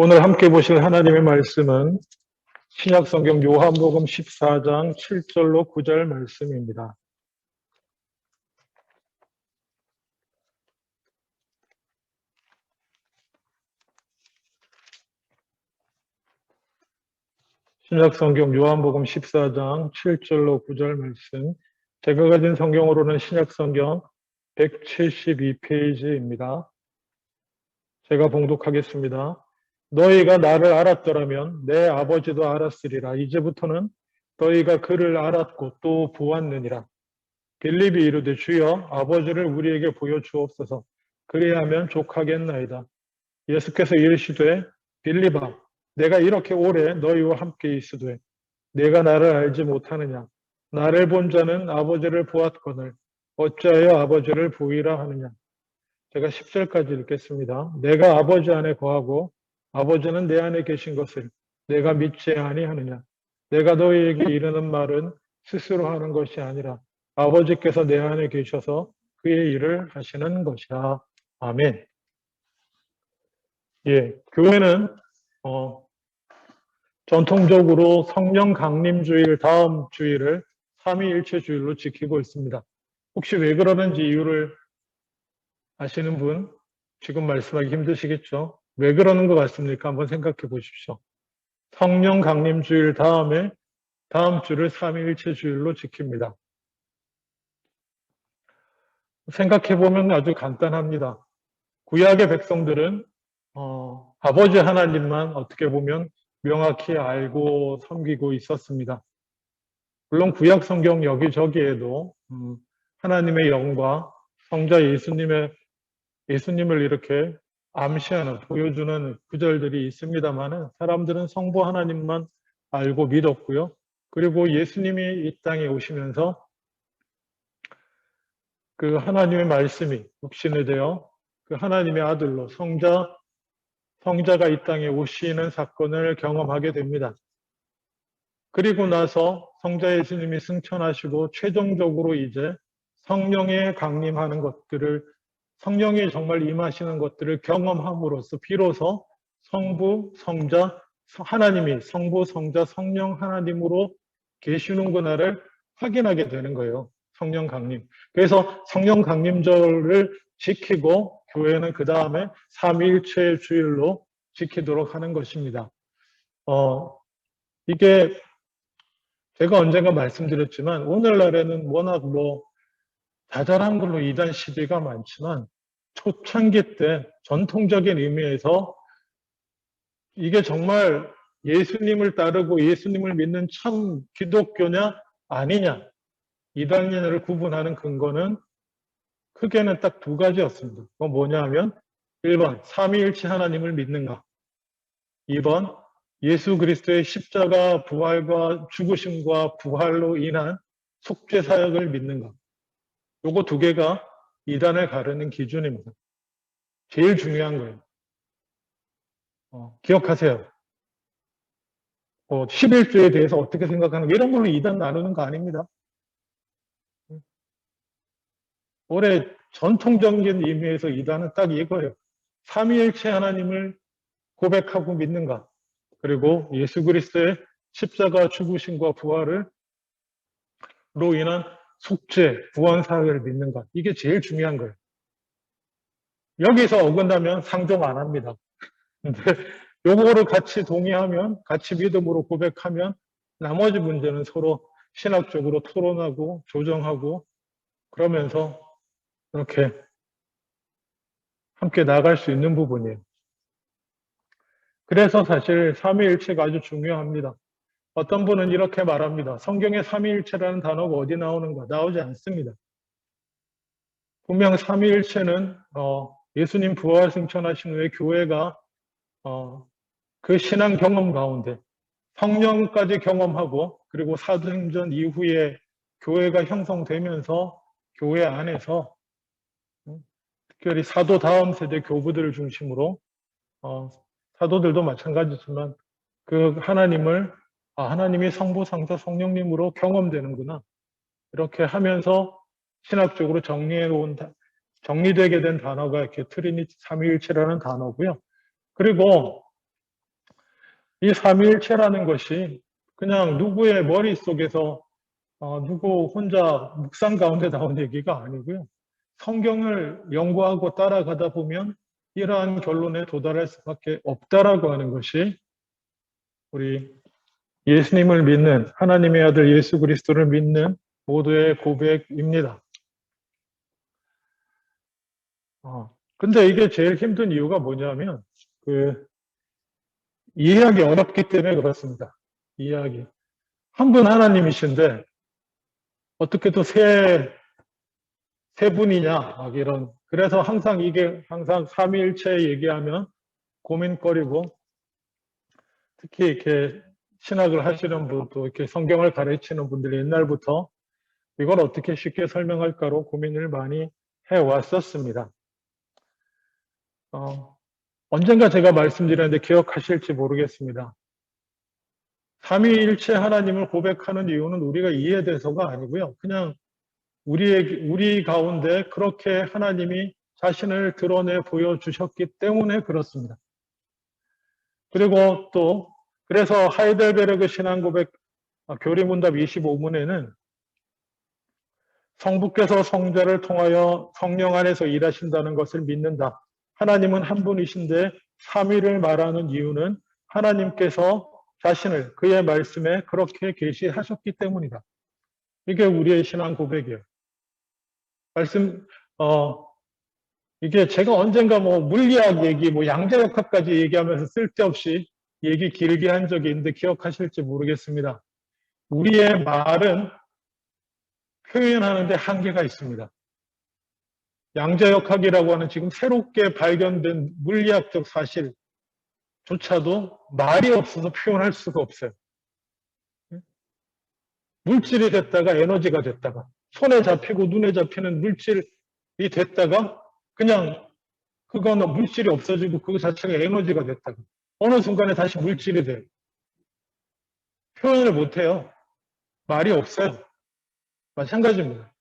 오늘 함께 보실 하나님의 말씀은 신약성경 요한복음 14장 7절로 9절 말씀입니다. 신약성경 요한복음 14장 7절로 9절 말씀. 제가 가진 성경으로는 신약성경 172페이지입니다. 제가 봉독하겠습니다. 너희가 나를 알았더라면 내 아버지도 알았으리라. 이제부터는 너희가 그를 알았고 또 보았느니라. 빌립이 이르되 주여 아버지를 우리에게 보여주옵소서. 그리하면 족하겠나이다. 예수께서 이르시되 빌립아 내가 이렇게 오래 너희와 함께 있으되 내가 나를 알지 못하느냐. 나를 본 자는 아버지를 보았거늘 어찌하여 아버지를 보이라 하느냐. 제가 10절까지 읽겠습니다. 내가 아버지 안에 거하고 아버지는 내 안에 계신 것을 내가 믿지 아니하느냐. 내가 너희에게 이르는 말은 스스로 하는 것이 아니라 아버지께서 내 안에 계셔서 그의 일을 하시는 것이라. 아멘. 예, 교회는 전통적으로 성령 강림주일 다음 주일을 삼위일체 주일로 지키고 있습니다. 혹시 왜 그러는지 이유를 아시는 분 지금 말씀하기 힘드시겠죠? 왜 그러는 것 같습니까? 한번 생각해 보십시오. 성령 강림주일 다음 주를 삼위일체 주일로 지킵니다. 생각해 보면 아주 간단합니다. 구약의 백성들은 아버지 하나님만 어떻게 보면 명확히 알고 섬기고 있었습니다. 물론 구약 성경 여기저기에도 하나님의 영과 성자 예수님을 이렇게 암시하는 보여주는 구절들이 있습니다만은 사람들은 성부 하나님만 알고 믿었고요. 그리고 예수님이 이 땅에 오시면서 그 하나님의 말씀이 육신이 되어 그 하나님의 아들로 성자가 이 땅에 오시는 사건을 경험하게 됩니다. 그리고 나서 성자 예수님이 승천하시고 최종적으로 이제 성령의 강림하는 것들을 성령이 정말 임하시는 것들을 경험함으로써 비로소 성부, 성자, 하나님이 성부, 성자, 성령 하나님으로 계시는구나를 확인하게 되는 거예요. 성령 강림. 그래서 성령 강림절을 지키고 교회는 그 다음에 삼위일체 주일로 지키도록 하는 것입니다. 이게 제가 언젠가 말씀드렸지만 오늘날에는 워낙 자잘한 걸로 이단 시대가 많지만 초창기 때 전통적인 의미에서 이게 정말 예수님을 따르고 예수님을 믿는 참 기독교냐 아니냐 이단인을 구분하는 근거는 크게는 딱 두 가지였습니다. 그건 뭐냐 하면 1번 삼위일체 하나님을 믿는가, 2번 예수 그리스도의 십자가 부활과 죽으심과 부활로 인한 속죄 사역을 믿는가. 요거 두 개가 이단을 가르는 기준입니다. 제일 중요한 거예요. 기억하세요. 11조에 대해서 어떻게 생각하는가 이런 걸로 이단 나누는 거 아닙니다. 올해 전통적인 의미에서 이단은 딱 이거예요. 삼위일체 하나님을 고백하고 믿는가. 그리고 예수 그리스도의 십자가 죽으심과 부활로 인한 속죄, 구원 사역을 믿는가. 이게 제일 중요한 거예요. 여기서 어긋나면 상종 안 합니다. 근데 요거를 같이 동의하면, 같이 믿음으로 고백하면 나머지 문제는 서로 신학적으로 토론하고 조정하고 그러면서 이렇게 함께 나아갈 수 있는 부분이에요. 그래서 사실 삼위일체가 아주 중요합니다. 어떤 분은 이렇게 말합니다. 성경에 삼위일체라는 단어가 어디 나오는가? 나오지 않습니다. 분명 삼위일체는 예수님 부활 승천하신 후에 교회가 그 신앙 경험 가운데 성령까지 경험하고 그리고 사도행전 이후에 교회가 형성되면서 교회 안에서 특별히 사도 다음 세대 교부들을 중심으로 사도들도 마찬가지지만 그 하나님이 성부, 성자, 성령님으로 경험되는구나. 이렇게 하면서 신학적으로 정리되게 된 단어가 이렇게 트리니티 삼위일체라는 단어고요. 그리고 이 삼위일체라는 것이 그냥 누구의 머릿속에서 누구 혼자 묵상 가운데 나온 얘기가 아니고요. 성경을 연구하고 따라가다 보면 이러한 결론에 도달할 수밖에 없다라고 하는 것이 우리 예수님을 믿는 하나님의 아들 예수 그리스도를 믿는 모두의 고백입니다. 근데 이게 제일 힘든 이유가 뭐냐면 이해하기 어렵기 때문에 그렇습니다. 이해하기. 한 분 하나님이신데 어떻게 또 세 분이냐 막 이런. 그래서 항상 삼위일체 얘기하면 고민거리고, 특히 이렇게 신학을 하시는 분, 또 이렇게 성경을 가르치는 분들이 옛날부터 이걸 어떻게 쉽게 설명할까로 고민을 많이 해왔었습니다. 언젠가 제가 말씀드렸는데 기억하실지 모르겠습니다. 삼위일체 하나님을 고백하는 이유는 우리가 이해돼서가 아니고요. 그냥 우리 가운데 그렇게 하나님이 자신을 드러내 보여주셨기 때문에 그렇습니다. 그리고 또 그래서 하이델베르그 신앙고백 교리문답 25문에는 성부께서 성자를 통하여 성령 안에서 일하신다는 것을 믿는다. 하나님은 한 분이신데 삼위를 말하는 이유는 하나님께서 자신을 그의 말씀에 그렇게 계시하셨기 때문이다. 이게 우리의 신앙 고백이에요. 이게 제가 언젠가 물리학 얘기, 양자역학까지 얘기하면서 쓸데없이 얘기 길게 한 적이 있는데 기억하실지 모르겠습니다. 우리의 말은 표현하는데 한계가 있습니다. 양자역학이라고 하는 지금 새롭게 발견된 물리학적 사실조차도 말이 없어서 표현할 수가 없어요. 물질이 됐다가 에너지가 됐다가 손에 잡히고 눈에 잡히는 물질이 됐다가 그냥 그거는 물질이 없어지고 그 자체가 에너지가 됐다가 어느 순간에 다시 물질이 돼요. 표현을 못해요. 말이 없어요. 마찬가지입니다.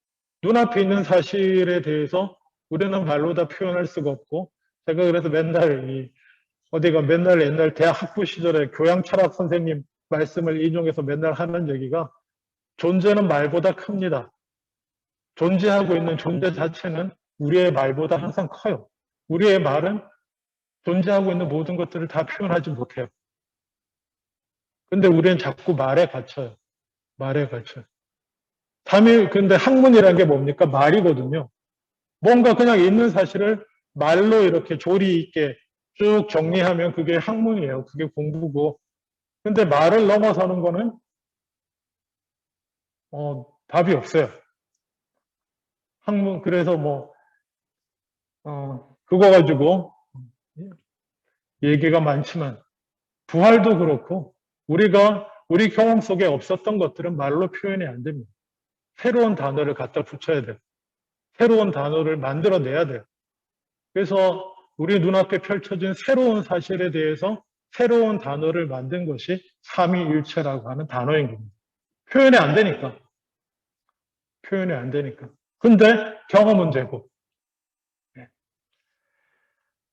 눈앞에 있는 사실에 대해서 우리는 말로 다 표현할 수가 없고, 제가 그래서 맨날 옛날 대학 학부 시절에 교양 철학 선생님 말씀을 인용해서 맨날 하는 얘기가 존재는 말보다 큽니다. 존재하고 있는 존재 자체는 우리의 말보다 항상 커요. 우리의 말은 존재하고 있는 모든 것들을 다 표현하지 못해요. 근데 우리는 자꾸 말에 갇혀요. 말에 갇혀요. 근데 학문이라는 게 뭡니까? 말이거든요. 뭔가 그냥 있는 사실을 말로 이렇게 조리 있게 쭉 정리하면 그게 학문이에요. 그게 공부고. 근데 말을 넘어서는 거는 답이 없어요. 그래서 그거 가지고 얘기가 많지만 부활도 그렇고 우리 경험 속에 없었던 것들은 말로 표현이 안 됩니다. 새로운 단어를 갖다 붙여야 돼요. 새로운 단어를 만들어내야 돼요. 그래서 우리 눈앞에 펼쳐진 새로운 사실에 대해서 새로운 단어를 만든 것이 삼위일체라고 하는 단어인 겁니다. 표현이 안 되니까. 표현이 안 되니까. 근데 경험은 되고.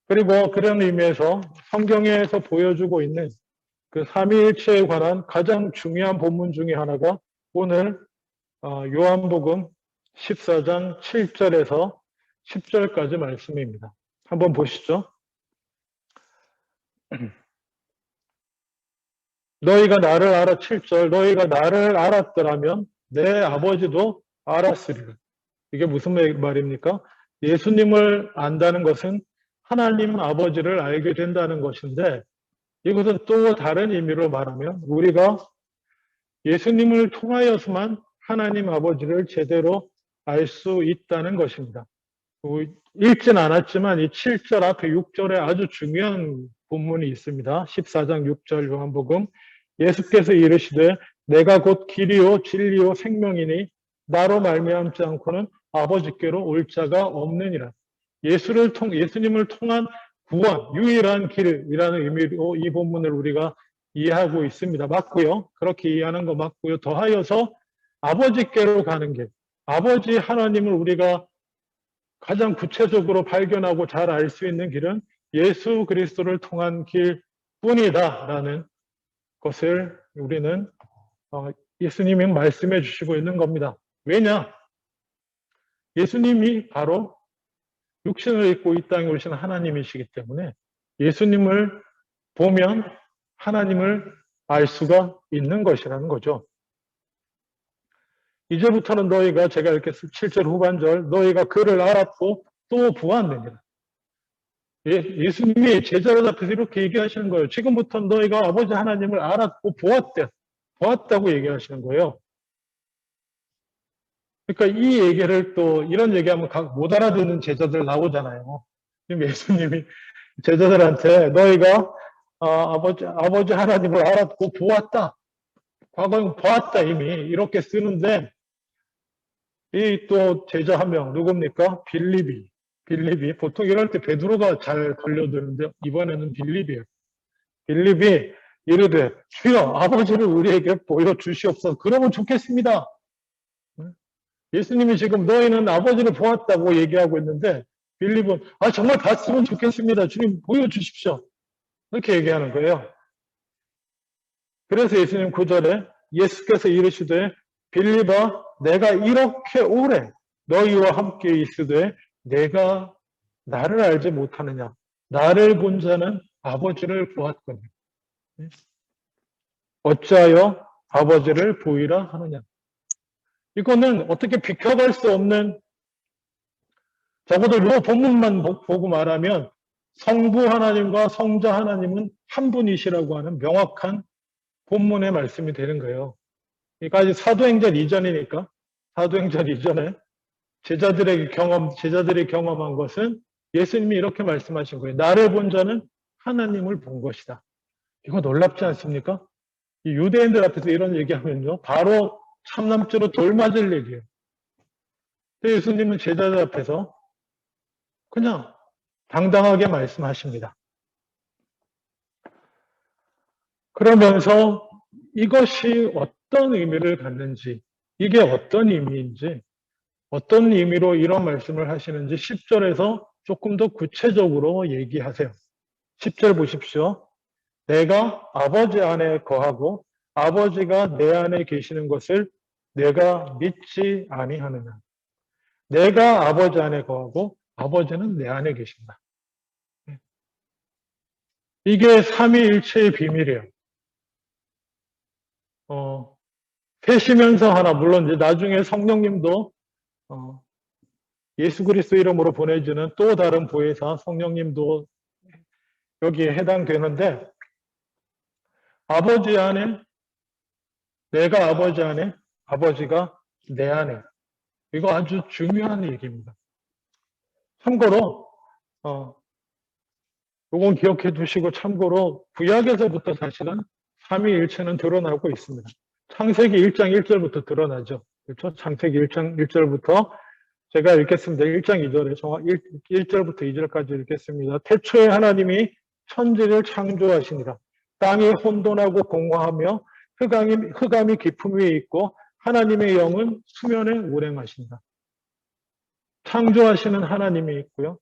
그리고 그런 의미에서 성경에서 보여주고 있는 그 삼위일체에 관한 가장 중요한 본문 중에 하나가 오늘 요한복음 14장 7절에서 10절까지 말씀입니다. 한번 보시죠. 너희가 나를 7절, 너희가 나를 알았더라면 내 아버지도 알았으리라. 이게 무슨 말입니까? 예수님을 안다는 것은 하나님 아버지를 알게 된다는 것인데, 이것은 또 다른 의미로 말하면 우리가 예수님을 통하여서만 하나님 아버지를 제대로 알 수 있다는 것입니다. 읽진 않았지만 이 7절 앞에 6절에 아주 중요한 본문이 있습니다. 14장 6절 요한복음. 예수께서 이르시되 내가 곧 길이요 진리요 생명이니 나로 말미암지 않고는 아버지께로 올 자가 없느니라. 예수님을 통한 구원, 유일한 길이라는 의미로 이 본문을 우리가 이해하고 있습니다. 맞고요. 그렇게 이해하는 거 맞고요. 더하여서 아버지께로 가는 길, 아버지 하나님을 우리가 가장 구체적으로 발견하고 잘 알 수 있는 길은 예수 그리스도를 통한 길뿐이다라는 것을 우리는 예수님이 말씀해 주시고 있는 겁니다. 왜냐? 예수님이 바로 육신을 입고 이 땅에 오신 하나님이시기 때문에 예수님을 보면 하나님을 알 수가 있는 것이라는 거죠. 이제부터는 너희가 제가 이렇게 7절 후반절 너희가 그를 알았고 또 보았느니라. 예수님이 제자들 앞에서 이렇게 얘기하시는 거예요. 지금부터 너희가 아버지 하나님을 알았고 보았다고 얘기하시는 거예요. 그러니까 이 얘기를 또 이런 얘기하면 못 알아듣는 제자들 나오잖아요. 지금 예수님이 제자들한테 너희가 아버지 하나님을 알았고 보았다. 과거에 보았다 이미 이렇게 쓰는데 이 또 제자 한 명 누굽니까? 빌립이 보통 이럴 때 베드로가 잘 걸려드는데 이번에는 빌립이에요. 빌립이 이르되 주여 아버지를 우리에게 보여주시옵소서. 그러면 좋겠습니다. 예수님이 지금 너희는 아버지를 보았다고 얘기하고 있는데 빌립은 정말 봤으면 좋겠습니다. 주님 보여주십시오. 이렇게 얘기하는 거예요. 그래서 예수님 9절에 예수께서 이르시되 빌립아 내가 이렇게 오래 너희와 함께 있으되 내가 나를 알지 못하느냐. 나를 본 자는 아버지를 보았거니. 어찌하여 아버지를 보이라 하느냐. 이거는 어떻게 비켜갈 수 없는, 적어도 이 본문만 보고 말하면 성부 하나님과 성자 하나님은 한 분이시라고 하는 명확한 본문의 말씀이 되는 거예요. 그러니까 아직 사도행전 이전이니까 사도행전 이전에 제자들이 경험한 것은 예수님이 이렇게 말씀하신 거예요. 나를 본 자는 하나님을 본 것이다. 이거 놀랍지 않습니까? 이 유대인들 앞에서 이런 얘기하면요. 바로 참남죄로 돌 맞을 얘기예요. 근데 예수님은 제자들 앞에서 그냥 당당하게 말씀하십니다. 그러면서 이것이 어떤 의미를 갖는지, 이게 어떤 의미인지, 어떤 의미로 이런 말씀을 하시는지 10절에서 조금 더 구체적으로 얘기하세요. 10절 보십시오. 내가 아버지 안에 거하고 아버지가 내 안에 계시는 것을 내가 믿지 아니하느냐. 내가 아버지 안에 거하고 아버지는 내 안에 계신다. 이게 삼위일체의 비밀이에요. 셋이면서 하나, 물론 이제 나중에 성령님도 예수 그리스도 이름으로 보내주는 또 다른 보혜사 성령님도 여기에 해당되는데, 아버지 안에, 내가 아버지 안에, 아버지가 내 안에. 이거 아주 중요한 얘기입니다. 참고로, 이건 기억해 두시고, 참고로, 구약에서부터 사실은 삼위일체는 드러나고 있습니다. 창세기 1장 1절부터 드러나죠. 그렇죠? 창세기 1장 1절부터 제가 읽겠습니다. 1장 2절에 1절부터 2절까지 읽겠습니다. 태초에 하나님이 천지를 창조하시니라. 땅이 혼돈하고 공허하며 흑암이 깊음 위에 있고 하나님의 영은 수면에 운행하신다. 창조하시는 하나님이 있고요.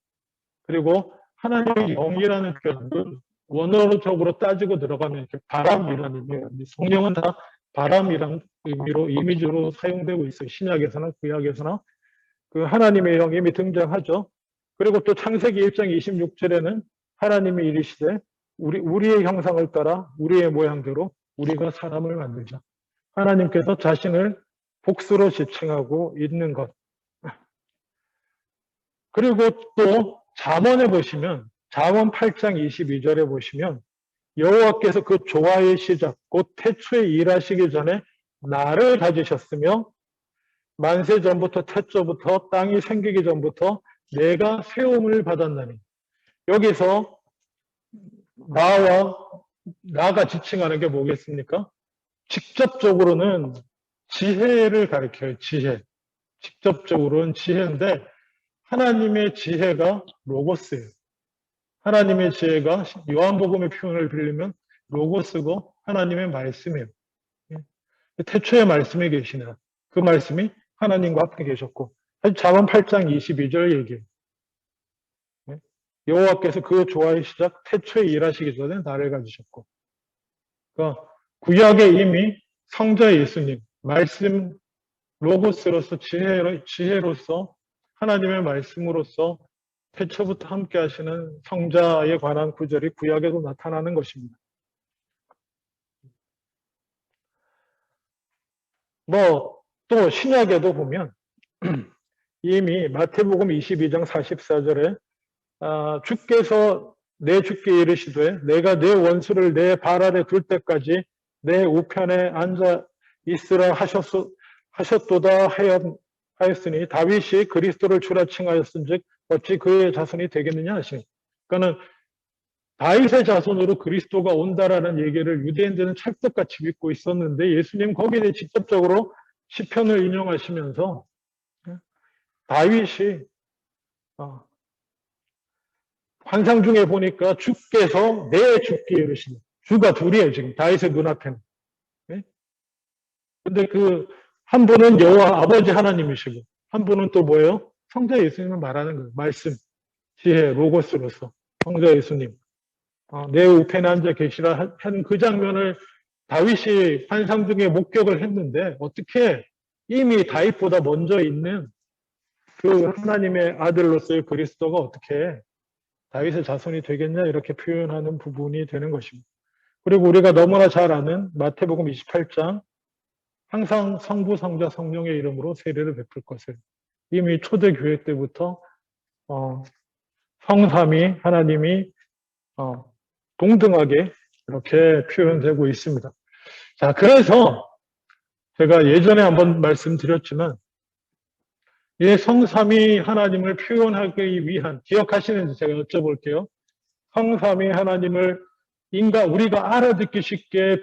그리고 하나님의 영이라는 표현을 원어적으로 따지고 들어가면 이렇게 바람이라는 의미예요. 성령은 다 바람이라는 의미로 이미지로 사용되고 있어요. 신약에서나 구약에서나 그 하나님의 영이 등장하죠. 그리고 또 창세기 1장 26절에는 하나님이 이르시되 우리의 형상을 따라 우리의 모양대로 우리가 사람을 만들자. 하나님께서 자신을 복수로 지칭하고 있는 것. 그리고 또 잠언에 보시면 잠언 8장 22절에 보시면 여호와께서 그 조화의 시작 곧 태초에 일하시기 전에 나를 가지셨으며 만세 전부터 태초부터 땅이 생기기 전부터 내가 세움을 받았나니. 여기서 나가 지칭하는 게 뭐겠습니까? 직접적으로는 지혜를 가리켜요. 지혜. 직접적으로는 지혜인데 하나님의 지혜가 로고스예요. 하나님의 지혜가 요한복음의 표현을 빌리면 로고스고 하나님의 말씀이에요. 태초에 말씀이 계시나 그 말씀이 하나님과 함께 계셨고 잠언 8장 22절 얘기예요. 여호와께서 그 조화의 시작 태초에 일하시기 전에 나를 가지셨고 그러니까 구약에 이미 성자 예수님, 말씀 로고스로서 지혜로서 하나님의 말씀으로서 태초부터 함께 하시는 성자에 관한 구절이 구약에도 나타나는 것입니다. 또 신약에도 보면 이미 마태복음 22장 44절에 주께서 내 주께 이르시되 내가 내 원수를 내 발 아래 둘 때까지 내 우편에 앉아 있으라 하셨도다 하였으니 다윗이 그리스도를 주라 칭하였은즉 어찌 그의 자손이 되겠느냐 하시니, 그러니까는 다윗의 자손으로 그리스도가 온다라는 얘기를 유대인들은 찰떡같이 믿고 있었는데 예수님 거기에 직접적으로 시편을 인용하시면서 다윗이 환상 중에 보니까 주께서 내 주께 이르시니, 주가 둘이에요 지금 다윗의 눈앞에는. 근데 그 한 분은 여호와 아버지 하나님이시고 한 분은 또 뭐예요? 성자 예수님을 말하는 거예요. 말씀, 지혜, 로고스로서 성자 예수님. 내 우편에 앉아 계시라 한 그 장면을 다윗이 환상 중에 목격을 했는데 어떻게 이미 다윗보다 먼저 있는 그 하나님의 아들로서의 그리스도가 어떻게 다윗의 자손이 되겠냐 이렇게 표현하는 부분이 되는 것입니다. 그리고 우리가 너무나 잘 아는 마태복음 28장 항상 성부, 성자, 성령의 이름으로 세례를 베풀 것을 이미 초대교회 때부터 성삼위 하나님이 동등하게 이렇게 표현되고 있습니다. 자, 그래서 제가 예전에 한번 말씀드렸지만 이 성삼위 하나님을 표현하기 위한, 기억하시는지 제가 여쭤볼게요. 성삼위 하나님을 우리가 알아듣기 쉽게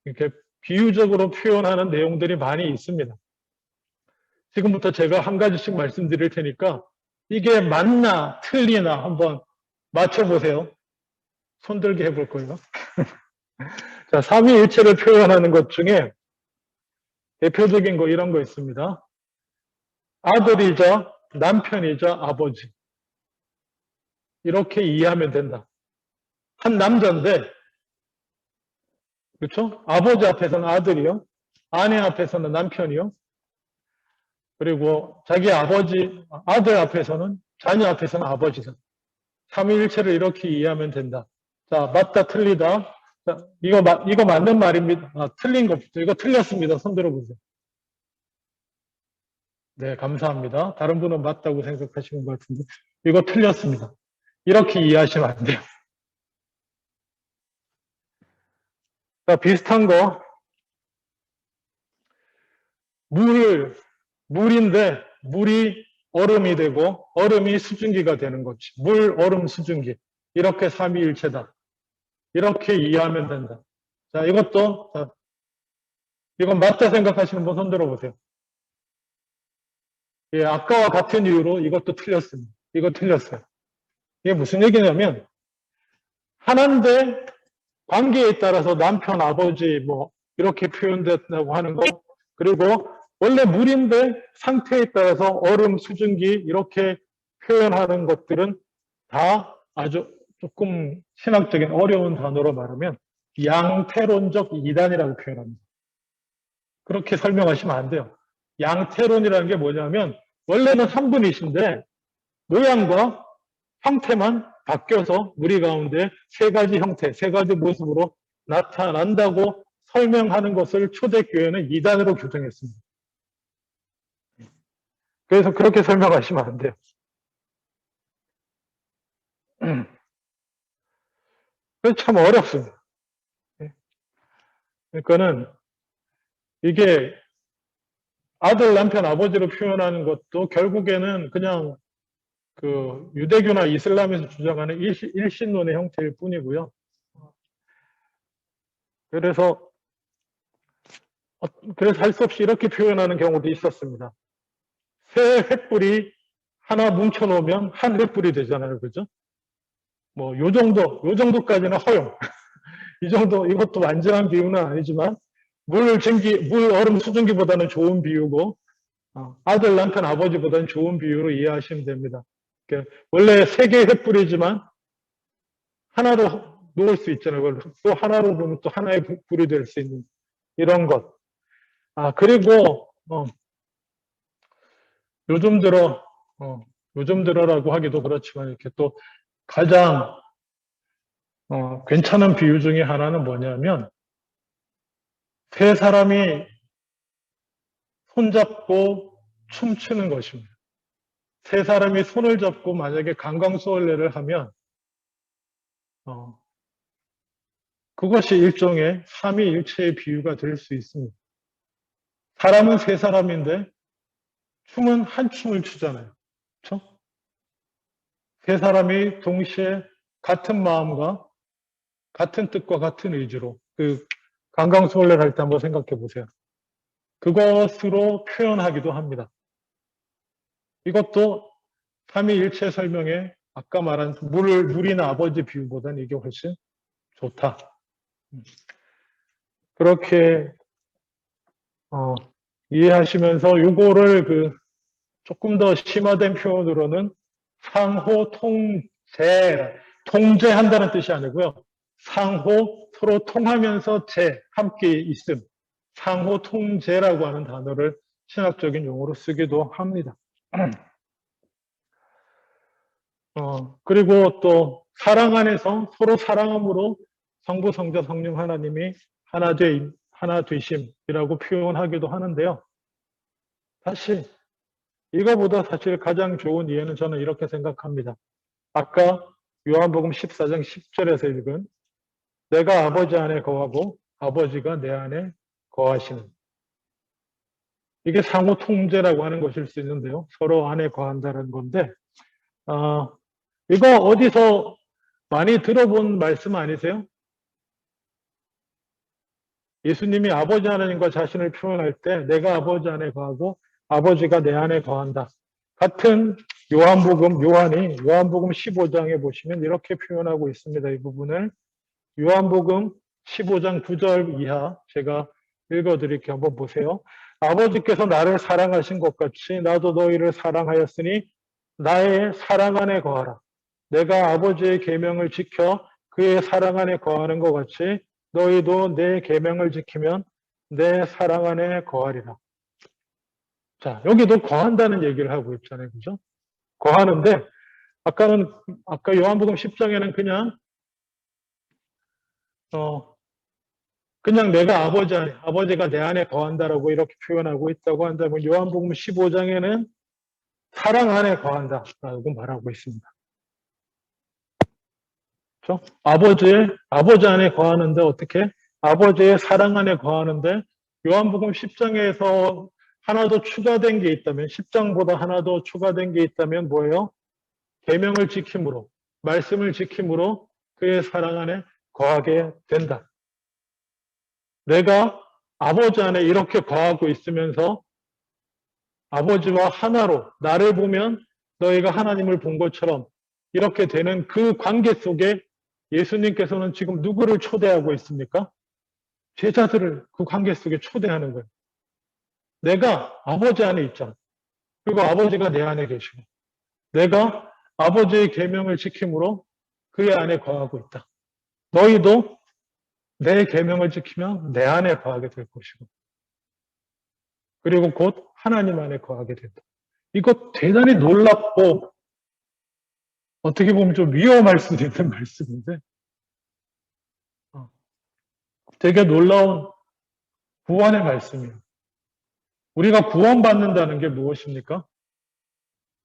이렇게 비유적으로 표현하는 내용들이 많이 있습니다. 지금부터 제가 한 가지씩 말씀드릴 테니까 이게 맞나 틀리나 한번 맞춰보세요. 손들게 해볼 거예요. 자, 삼위일체를 표현하는 것 중에 대표적인 거 이런 거 있습니다. 아들이자 남편이자 아버지. 이렇게 이해하면 된다. 한 남자인데, 그렇죠? 아버지 앞에서는 아들이요. 아내 앞에서는 남편이요. 그리고 자기 아들 앞에서는, 자녀 앞에서는 아버지다. 삼위일체를 이렇게 이해하면 된다. 자, 맞다, 틀리다. 자, 이거 맞는 말입니다. 틀린 것부터. 이거 틀렸습니다. 손 들어보세요. 네, 감사합니다. 다른 분은 맞다고 생각하시는 것 같은데, 이거 틀렸습니다. 이렇게 이해하시면 안 돼요. 자, 비슷한 거. 물인데, 물이 얼음이 되고, 얼음이 수증기가 되는 거지. 물, 얼음, 수증기. 이렇게 삼위일체다. 이렇게 이해하면 된다. 자, 이건 맞다 생각하시는 분 손 들어보세요. 예, 아까와 같은 이유로 이것도 틀렸습니다. 이거 틀렸어요. 이게 무슨 얘기냐면, 하나인데 관계에 따라서 남편, 아버지, 이렇게 표현됐다고 하는 거, 그리고 원래 물인데 상태에 따라서 얼음, 수증기, 이렇게 표현하는 것들은 다 아주 조금 신학적인 어려운 단어로 말하면 양태론적 이단이라고 표현합니다. 그렇게 설명하시면 안 돼요. 양태론이라는 게 뭐냐면 원래는 한 분이신데 모양과 형태만 바뀌어서 우리 가운데 세 가지 형태, 세 가지 모습으로 나타난다고 설명하는 것을 초대교회는 이단으로 규정했습니다. 그래서 그렇게 설명하시면 안 돼요. 그래서 참 어렵습니다. 그러니까는 이게 아들, 남편, 아버지로 표현하는 것도 결국에는 그냥 그 유대교나 이슬람에서 주장하는 일신론의 형태일 뿐이고요. 그래서 할 수 없이 이렇게 표현하는 경우도 있었습니다. 새 횃불이 하나 뭉쳐놓으면 한 횃불이 되잖아요. 그죠? 요 정도까지는 허용. 이것도 완전한 비유는 아니지만, 물, 얼음, 수증기보다는 좋은 비유고, 아들, 남편, 아버지보다는 좋은 비유로 이해하시면 됩니다. 원래 세 개의 횃불이지만, 하나로 놓을 수 있잖아요. 그걸 또 하나로 보면 또 하나의 불이 될 수 있는 이런 것. 그리고 요즘 들어 요즘 들어라고 하기도 그렇지만 이렇게 또 가장 괜찮은 비유 중에 하나는 뭐냐면 세 사람이 손잡고 춤추는 것입니다. 세 사람이 손을 잡고 만약에 강강수월래를 하면 그것이 일종의 삼위일체의 비유가 될 수 있습니다. 사람은 세 사람인데 춤은 한 춤을 추잖아요. 그렇죠? 세 사람이 동시에 같은 마음과 같은 뜻과 같은 의지로 그 강강수월래를 할 때 한번 생각해 보세요. 그것으로 표현하기도 합니다. 이것도 삼위일체 설명에 아까 말한 물이나 아버지 비유보다는 이게 훨씬 좋다. 그렇게 이해하시면서 요거를 조금 더 심화된 표현으로는 상호 통제한다는 뜻이 아니고요. 상호 서로 통하면서 함께 있음. 상호 통제라고 하는 단어를 신학적인 용어로 쓰기도 합니다. 그리고 또 사랑 안에서 서로 사랑함으로 성부, 성자, 성령 하나님이 하나 되심이라고 표현하기도 하는데요. 사실 이거보다 사실 가장 좋은 이해는 저는 이렇게 생각합니다. 아까 요한복음 14장 10절에서 읽은 내가 아버지 안에 거하고 아버지가 내 안에 거하시는 이게 상호 통제라고 하는 것일 수 있는데요. 서로 안에 거한다는 건데 이거 어디서 많이 들어본 말씀 아니세요? 예수님이 아버지 하나님과 자신을 표현할 때 내가 아버지 안에 거하고 아버지가 내 안에 거한다. 같은 요한복음 15장에 보시면 이렇게 표현하고 있습니다. 이 부분을 요한복음 15장 9절 이하 제가 읽어드릴게요. 한번 보세요. 아버지께서 나를 사랑하신 것 같이 나도 너희를 사랑하였으니 나의 사랑 안에 거하라. 내가 아버지의 계명을 지켜 그의 사랑 안에 거하는 것 같이 너희도 내 계명을 지키면 내 사랑 안에 거하리라. 자, 여기도 거한다는 얘기를 하고 있잖아요. 그죠? 거하는데 아까 요한복음 10장에는 그냥 내가 아버지가 내 안에 거한다라고 이렇게 표현하고 있다고 한다면 요한복음 15장에는 사랑 안에 거한다라고 말하고 있습니다. 그렇죠? 아버지 안에 거하는데 어떻게? 아버지의 사랑 안에 거하는데 요한복음 10장에서 하나 더 추가된 게 있다면 10장보다 하나 더 추가된 게 있다면 뭐예요? 계명을 지킴으로 말씀을 지킴으로 그의 사랑 안에 거하게 된다. 내가 아버지 안에 이렇게 거하고 있으면서 아버지와 하나로 나를 보면 너희가 하나님을 본 것처럼 이렇게 되는 그 관계 속에 예수님께서는 지금 누구를 초대하고 있습니까? 제자들을 그 관계 속에 초대하는 거예요. 내가 아버지 안에 있잖아. 그리고 아버지가 내 안에 계시고 내가 아버지의 계명을 지킴으로 그의 안에 거하고 있다. 너희도 내 계명을 지키면 내 안에 거하게 될 것이고 그리고 곧 하나님 안에 거하게 된다. 이거 대단히 놀랍고 어떻게 보면 좀 위험할 수도 있는 말씀인데 되게 놀라운 구원의 말씀이에요. 우리가 구원받는다는 게 무엇입니까?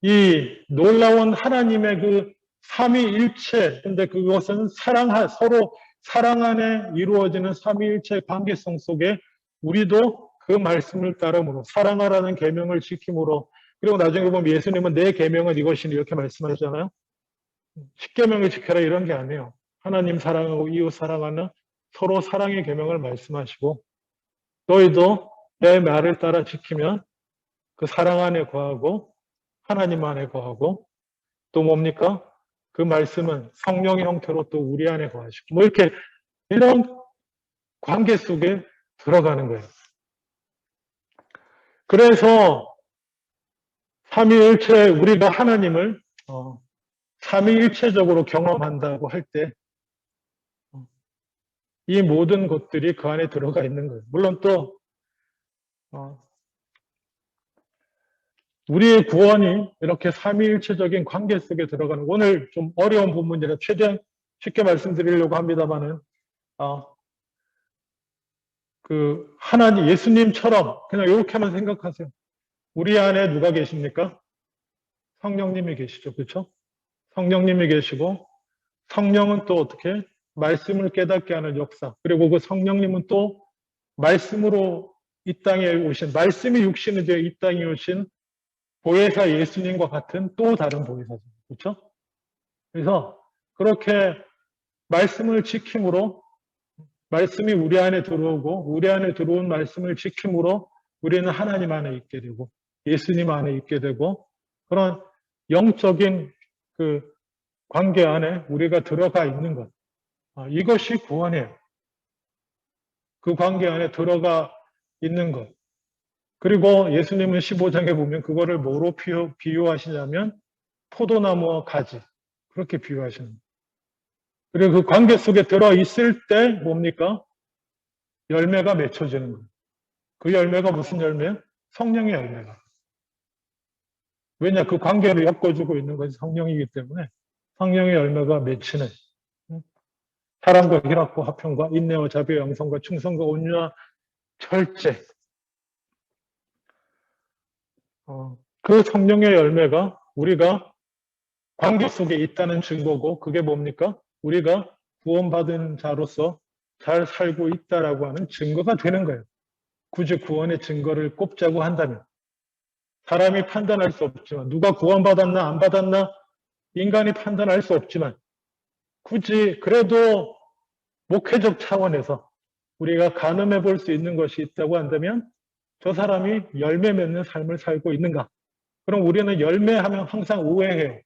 이 놀라운 하나님의 그 삼위일체, 근데 그것은 서로 사랑 안에 이루어지는 삼위일체 관계성 속에 우리도 그 말씀을 따름으로 사랑하라는 계명을 지킴으로 그리고 나중에 보면 예수님은 내 계명은 이것이니 이렇게 말씀하시잖아요. 십계명을 지켜라 이런 게 아니에요. 하나님 사랑하고 이웃 사랑하는 서로 사랑의 계명을 말씀하시고 너희도 내 말을 따라 지키면 그 사랑 안에 거하고 하나님 안에 거하고 또 뭡니까? 그 말씀은 성령의 형태로 또 우리 안에 거하시고 뭐 이렇게 이런 관계 속에 들어가는 거예요. 그래서 삼위일체 우리가 하나님을 삼위일체적으로 경험한다고 할 때 이 모든 것들이 그 안에 들어가 있는 거예요. 물론 또 우리의 구원이 이렇게 삼위일체적인 관계 속에 들어가는, 오늘 좀 어려운 부분이라 최대한 쉽게 말씀드리려고 합니다만은 그 하나님 예수님처럼 그냥 이렇게만 생각하세요. 우리 안에 누가 계십니까? 성령님이 계시죠. 그렇죠? 성령님이 계시고 성령은 또 어떻게 말씀을 깨닫게 하는 역사, 그리고 그 성령님은 또 말씀으로 이 땅에 오신, 말씀이 육신이 되어 이 땅에 오신 보혜사 예수님과 같은 또 다른 보혜사죠. 그렇죠? 그래서 그렇게 말씀을 지킴으로, 말씀이 우리 안에 들어오고 우리 안에 들어온 말씀을 지킴으로 우리는 하나님 안에 있게 되고 예수님 안에 있게 되고, 그런 영적인 그 관계 안에 우리가 들어가 있는 것, 이것이 구원이에요. 그 관계 안에 들어가 있는 것. 그리고 예수님은 15장에 보면 그거를 뭐로 비유하시냐면 포도나무와 가지, 그렇게 비유하시는 거예요. 그리고 그 관계 속에 들어 있을 때 뭡니까? 열매가 맺혀지는 거예요. 그 열매가 무슨 열매예요? 성령의 열매가. 왜냐? 그 관계를 엮어주고 있는 것이 성령이기 때문에 성령의 열매가 맺히는, 사랑과 희락과 화평과 인내와 자비와 양성과 충성과 온유와 절제, 그 성령의 열매가 우리가 관계 속에 있다는 증거고, 그게 뭡니까? 우리가 구원받은 자로서 잘 살고 있다라고 하는 증거가 되는 거예요. 굳이 구원의 증거를 꼽자고 한다면 사람이 판단할 수 없지만, 누가 구원받았나 안 받았나 인간이 판단할 수 없지만, 굳이 그래도 목회적 차원에서 우리가 가늠해 볼 수 있는 것이 있다고 한다면 저 사람이 열매 맺는 삶을 살고 있는가? 그럼 우리는 열매하면 항상 오해해요.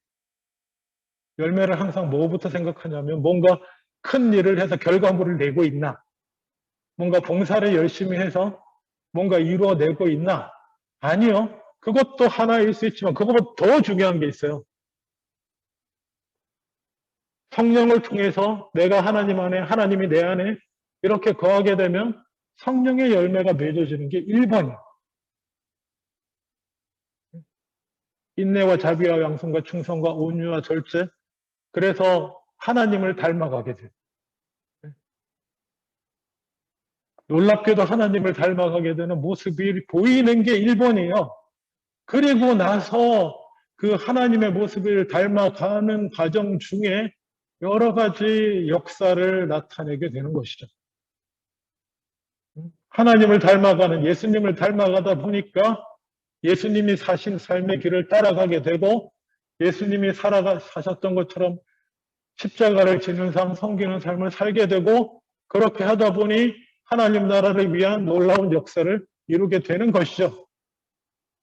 열매를 항상 뭐부터 생각하냐면 뭔가 큰 일을 해서 결과물을 내고 있나? 뭔가 봉사를 열심히 해서 뭔가 이루어내고 있나? 아니요. 그것도 하나일 수 있지만 그것보다 더 중요한 게 있어요. 성령을 통해서 내가 하나님 안에, 하나님이 내 안에 이렇게 거하게 되면 성령의 열매가 맺어지는 게 1번이에요. 인내와 자비와 양성과 충성과 온유와 절제. 그래서 하나님을 닮아가게 돼요. 놀랍게도 하나님을 닮아가게 되는 모습이 보이는 게 1번이에요. 그리고 나서 그 하나님의 모습을 닮아가는 과정 중에 여러 가지 역사를 나타내게 되는 것이죠. 하나님을 닮아가는, 예수님을 닮아가다 보니까 예수님이 사신 삶의 길을 따라가게 되고, 예수님이 사셨던 것처럼 십자가를 지는 삶, 섬기는 삶을 살게 되고, 그렇게 하다 보니 하나님 나라를 위한 놀라운 역사를 이루게 되는 것이죠.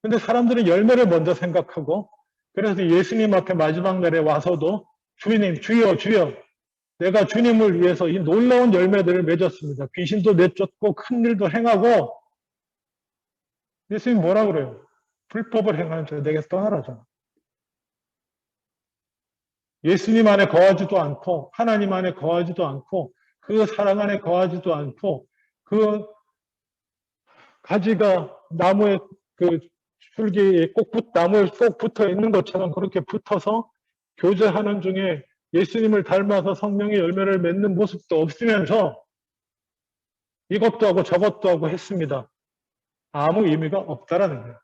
근데 사람들은 열매를 먼저 생각하고, 그래서 예수님 앞에 마지막 날에 와서도 주님, 주여, 주여, 내가 주님을 위해서 이 놀라운 열매들을 맺었습니다. 귀신도 내쫓고 큰 일도 행하고. 예수님 뭐라 그래요? 불법을 행하는 자 내게서 떠나라잖아. 예수님 안에 거하지도 않고 하나님 안에 거하지도 않고 그 사랑 안에 거하지도 않고 그 가지가 나무에 그 줄기에 나무에 꼭 붙어 있는 것처럼 그렇게 붙어서 교제하는 중에 예수님을 닮아서 성령의 열매를 맺는 모습도 없으면서 이것도 하고 저것도 하고 했습니다. 아무 의미가 없다라는 거예요.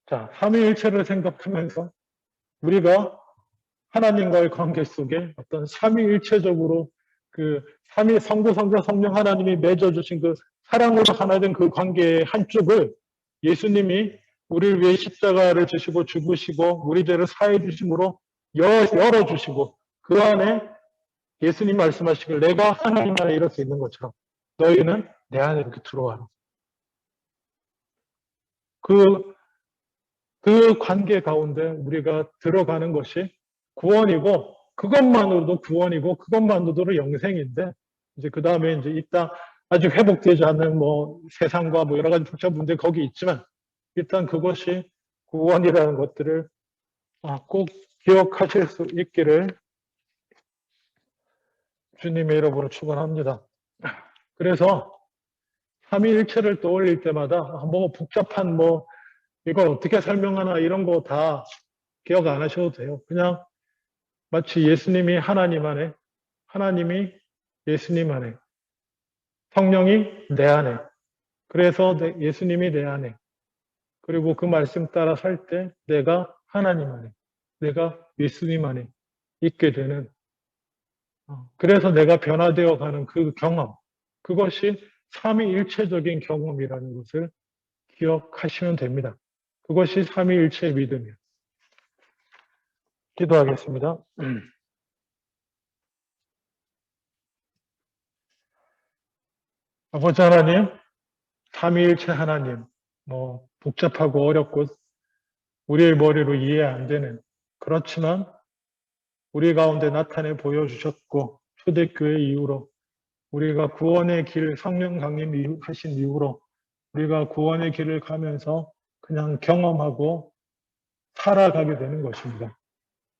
자, 삼위일체를 생각하면서 우리가 하나님과의 관계 속에 어떤 삼위일체적으로 그 삼위 성부, 성자, 성령 하나님이 맺어주신 그 사랑으로 하나 된 그 관계의 한쪽을 예수님이 우리를 위해 십자가를 지시고 죽으시고 우리 죄를 사해 주심으로 열어주시고, 그 안에 예수님 말씀하시길 내가 하나님 안에 이렇게 있는 것처럼 너희는 내 안에 이렇게 들어와라. 그 관계 가운데 우리가 들어가는 것이 구원이고, 그것만으로도 구원이고, 그것만으로도 영생인데, 이제 그 다음에 이제 이 땅 아직 회복되지 않는 뭐 세상과 뭐 여러 가지 복잡한 문제 거기 있지만, 일단 그것이 구원이라는 것들을 꼭 기억하실 수 있기를 주님의 이름으로 축원합니다. 그래서 삼위일체를 떠올릴 때마다 뭐 복잡한 뭐 이걸 어떻게 설명하나 이런 거 다 기억 안 하셔도 돼요. 그냥 마치 예수님이 하나님 안에, 하나님이 예수님 안에, 성령이 내 안에, 그래서 예수님이 내 안에, 그리고 그 말씀 따라 살 때 내가 하나님 안에, 내가 예수님 안에 있게 되는, 그래서 내가 변화되어 가는 그 경험, 그것이 삼위일체적인 경험이라는 것을 기억하시면 됩니다. 그것이 삼위일체의 믿음이에요. 기도하겠습니다. 아버지 하나님, 삼위일체 하나님, 뭐 복잡하고 어렵고 우리의 머리로 이해 안 되는, 그렇지만 우리 가운데 나타내 보여주셨고 초대교회 이후로 우리가 구원의 길 성령 강림 하신 이후로 우리가 구원의 길을 가면서 그냥 경험하고 살아가게 되는 것입니다.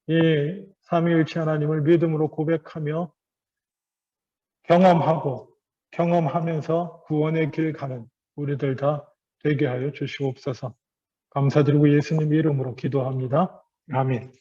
이 삼위일체 하나님을 믿음으로 고백하며 경험하고 경험하면서 구원의 길 가는 우리들 다 되게 하여 주시옵소서. 감사드리고 예수님 이름으로 기도합니다. 아멘.